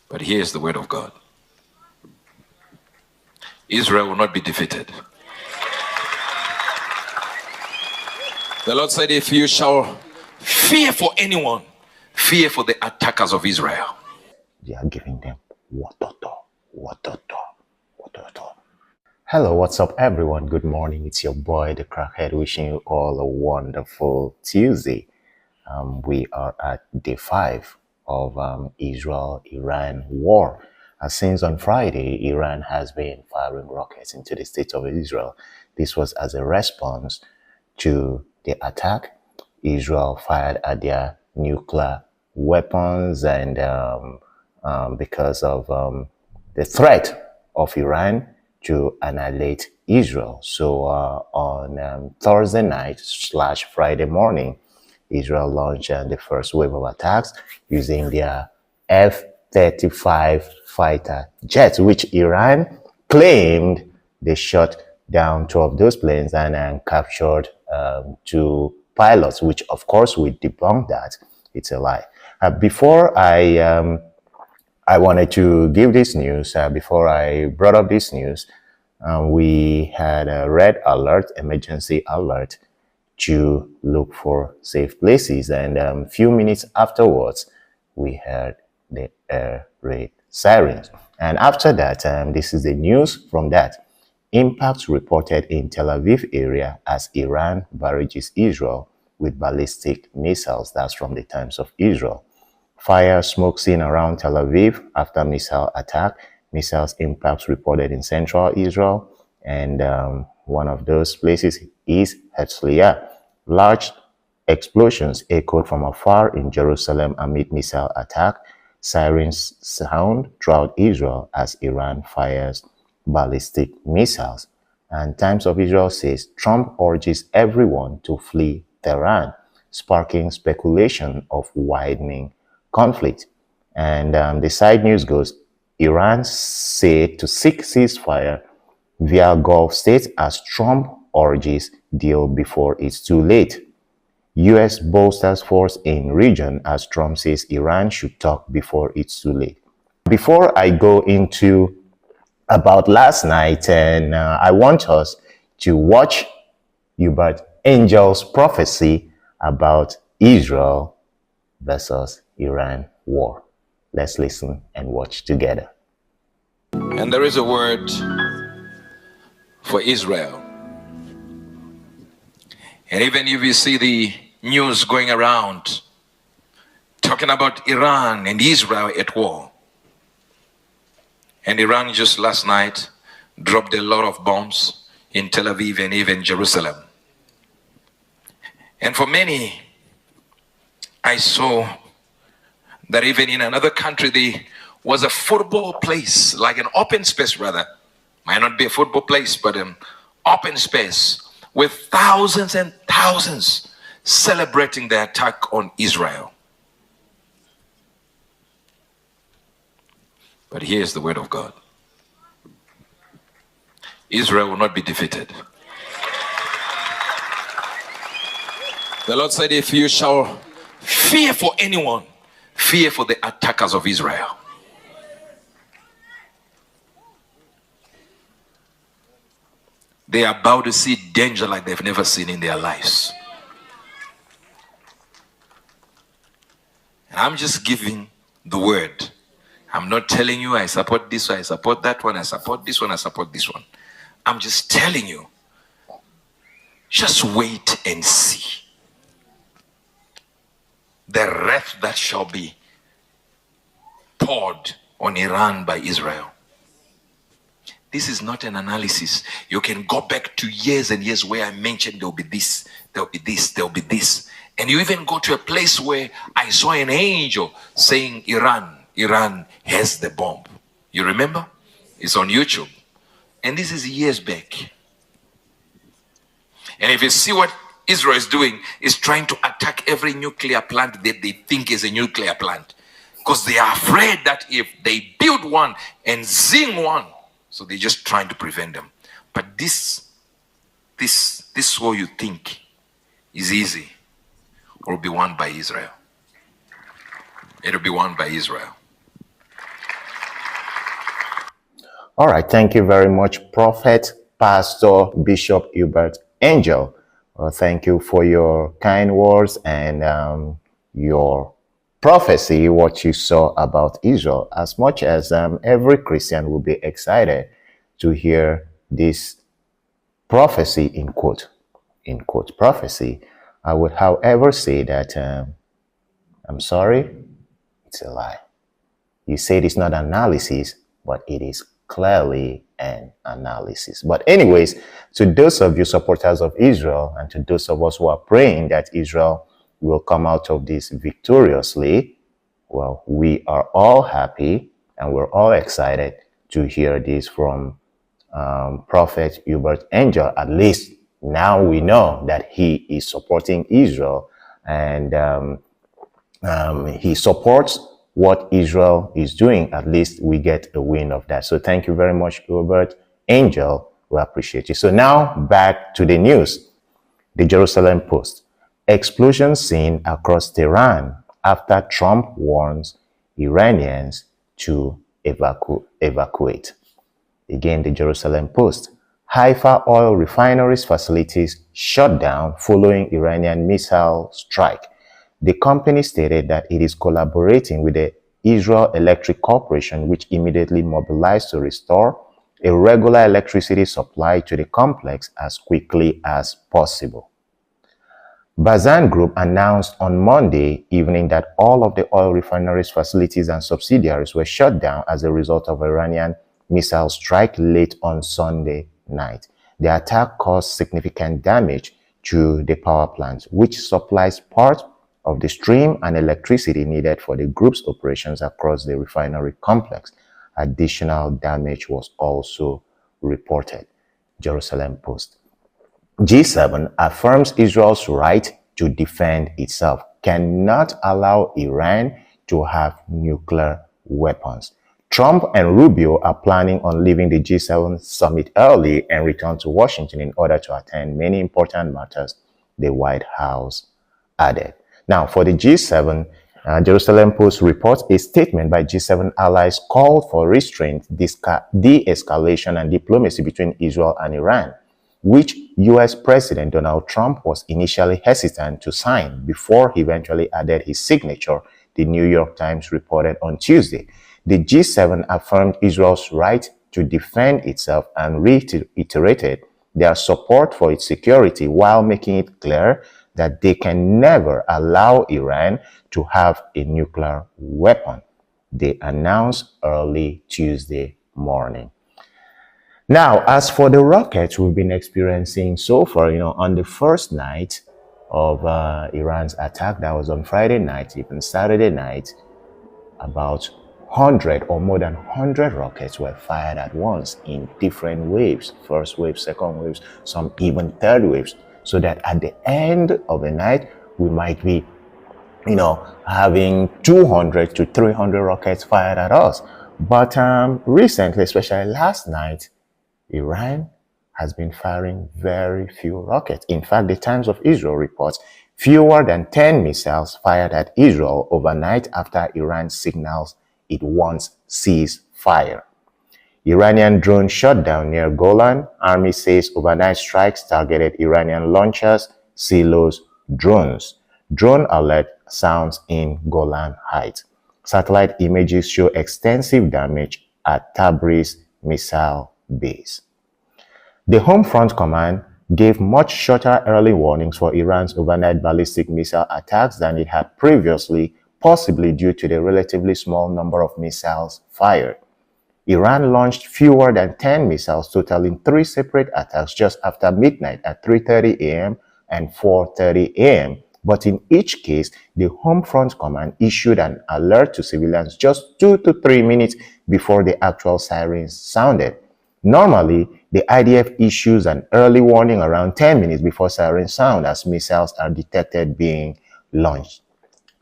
But here's the word of God. Israel will not be defeated. The Lord said, if you shall fear for anyone, fear for the attackers of Israel. They are giving them watoto. Hello, what's up everyone? Good morning. It's your boy, the Crackhead, wishing you all a wonderful Tuesday. We are at day 5 of Israel-Iran war. Since on Friday, Iran has been firing rockets into the state of Israel. This was as a response to the attack Israel fired at their nuclear weapons, and because of the threat of Iran to annihilate Israel. So on Thursday night / Friday morning, Israel launched the first wave of attacks using their F-35 fighter jets, which Iran claimed they shot down 2 of those planes and captured 2 pilots, which of course we debunk that. It's a lie. Before I wanted to give this news, before I brought up this news, we had a red alert, emergency alert, to look for safe places, and a few minutes afterwards we heard the air raid sirens. And after that, this is the news from that. Impacts reported in Tel Aviv area as Iran barrages Israel with ballistic missiles. That's from the Times of Israel. Fire, smoke seen around Tel Aviv after missile attack. Missiles impacts reported in central Israel, and one of those places is Herzliya. Large explosions echoed from afar in Jerusalem amid missile attack. Sirens sound throughout Israel as Iran fires ballistic missiles. And Times of Israel says Trump urges everyone to flee Tehran, sparking speculation of widening conflict. And the side news goes, Iran said to seek ceasefire via Gulf states as Trump urges deal before it's too late. U.S. bolsters force in region as Trump says Iran should talk before it's too late. Before I go into about last night, and I want us to watch EUBERT Angel's prophecy about Israel versus Iran war. Let's listen and watch together. And there is a word for Israel. And even if you see the news going around talking about Iran and Israel at war, and Iran just last night dropped a lot of bombs in Tel Aviv and even Jerusalem. And for many, I saw that even in another country, there was a football place, like an open space rather. Might not be a football place, but an open space with thousands and thousands celebrating the attack on Israel. But here's the word of God. Israel will not be defeated. The Lord said, if you shall fear for anyone, fear for the attackers of Israel. They are about to see danger like they've never seen in their lives. And I'm just giving the word. I'm not telling you I support this one, I support that one, I support this one, I support this one. I'm just telling you, just wait and see the wrath that shall be poured on Iran by Israel. This is not an analysis. You can go back to years and years where I mentioned there will be this, there will be this, there will be this. And you even go to a place where I saw an angel saying Iran has the bomb. You remember? It's on YouTube. And this is years back. And if you see what Israel is doing, is trying to attack every nuclear plant that they think is a nuclear plant. Because they are afraid that if they build one and zing one, so they're just trying to prevent them. But this war you think is easy will be won by Israel. It'll be won by Israel. All right, thank you very much, Prophet, Pastor, Bishop EUBERT Angel. Well, thank you for your kind words and your prophecy, what you saw about Israel. As much as every Christian will be excited to hear this prophecy in quote prophecy, I would, however, say that I'm sorry, it's a lie. You said it's not analysis, but it is clearly an analysis. But anyways, to those of you supporters of Israel and to those of us who are praying that Israel will come out of this victoriously, well, we are all happy and we're all excited to hear this from Prophet EUBERT Angel. At least now we know that he is supporting Israel and he supports what Israel is doing. At least we get a win of that. So thank you very much, EUBERT Angel. We appreciate you. So now back to the news. The Jerusalem Post. Explosion seen across Tehran after Trump warns Iranians to evacuate. Again, the Jerusalem Post. Haifa oil refineries facilities shut down following Iranian missile strike. The company stated that it is collaborating with the Israel Electric Corporation, which immediately mobilized to restore a regular electricity supply to the complex as quickly as possible. Bazan Group announced on Monday evening that all of the oil refineries facilities and subsidiaries were shut down as a result of Iranian missile strike late on Sunday night. The attack caused significant damage to the power plant, which supplies part of the stream and electricity needed for the group's operations across the refinery complex. Additional damage was also reported. Jerusalem Post. G7 affirms Israel's right to defend itself, cannot allow Iran to have nuclear weapons. Trump and Rubio are planning on leaving the G7 summit early and return to Washington in order to attend many important matters, the White House added. Now, for the G7, Jerusalem Post reports a statement by G7 allies called for restraint, de-escalation, and diplomacy between Israel and Iran, which U.S. President Donald Trump was initially hesitant to sign before he eventually added his signature, the New York Times reported on Tuesday. The G7 affirmed Israel's right to defend itself and reiterated their support for its security while making it clear that they can never allow Iran to have a nuclear weapon, they announced early Tuesday morning. Now, as for the rockets we've been experiencing so far, on the first night of Iran's attack, that was on Friday night, even Saturday night, about 100 or more than 100 rockets were fired at once in different waves, first wave, second waves, some even third waves, so that at the end of the night, we might be, having 200 to 300 rockets fired at us. But recently, especially last night, Iran has been firing very few rockets. In fact, the Times of Israel reports fewer than 10 missiles fired at Israel overnight after Iran signals it wants ceasefire. Iranian drone shot down near Golan. Army says overnight strikes targeted Iranian launchers, silos, drones. Drone alert sounds in Golan Heights. Satellite images show extensive damage at Tabriz missile base. The Home Front Command gave much shorter early warnings for Iran's overnight ballistic missile attacks than it had previously, possibly due to the relatively small number of missiles fired. Iran launched fewer than 10 missiles, totaling 3 separate attacks just after midnight at 3:30 a.m. and 4:30 a.m. But in each case, the Home Front Command issued an alert to civilians just 2 to 3 minutes before the actual sirens sounded. Normally, the IDF issues an early warning around 10 minutes before sirens sound as missiles are detected being launched.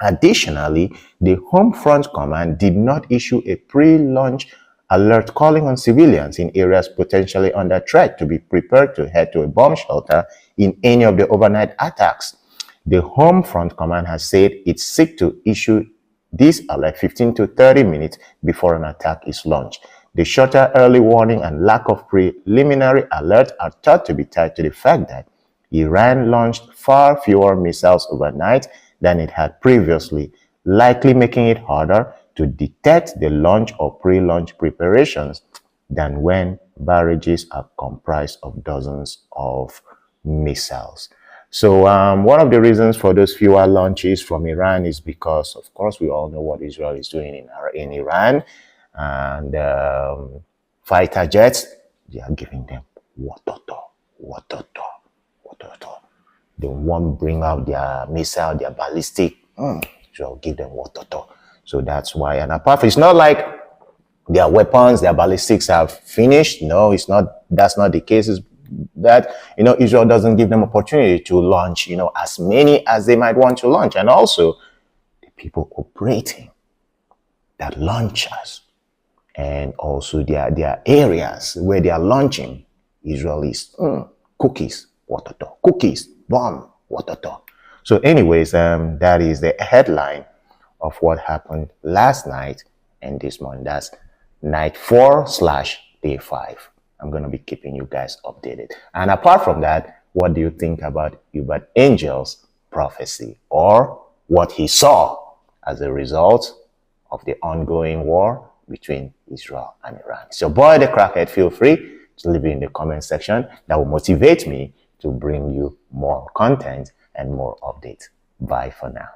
Additionally, the Home Front Command did not issue a pre-launch alert calling on civilians in areas potentially under threat to be prepared to head to a bomb shelter in any of the overnight attacks. The Home Front Command has said it seeks to issue this alert 15 to 30 minutes before an attack is launched. The shorter early warning and lack of preliminary alert are thought to be tied to the fact that Iran launched far fewer missiles overnight than it had previously, likely making it harder to detect the launch or pre-launch preparations than when barrages are comprised of dozens of missiles. So one of the reasons for those fewer launches from Iran is because, of course, we all know what Israel is doing in Iran. And fighter jets, they are giving them water. They won't bring out their missile, their ballistic. So give them water. So that's why. And apart from, it's not like their weapons, their ballistics have finished. No, it's not. That's not the case. It's that, Israel doesn't give them opportunity to launch, as many as they might want to launch. And also the people operating that launchers and also their areas where they are launching Israelis, cookies, water, cookies, bomb, water. So anyways, that is the headline of what happened last night and this morning. That's night 4/day 5. I'm going to be keeping you guys updated. And apart from that, what do you think about EUBERT Angel's prophecy, or what he saw as a result of the ongoing war between Israel and Iran? It's your boy, the Crackhead. Feel free to leave it in the comment section. That will motivate me to bring you more content and more updates. Bye for now.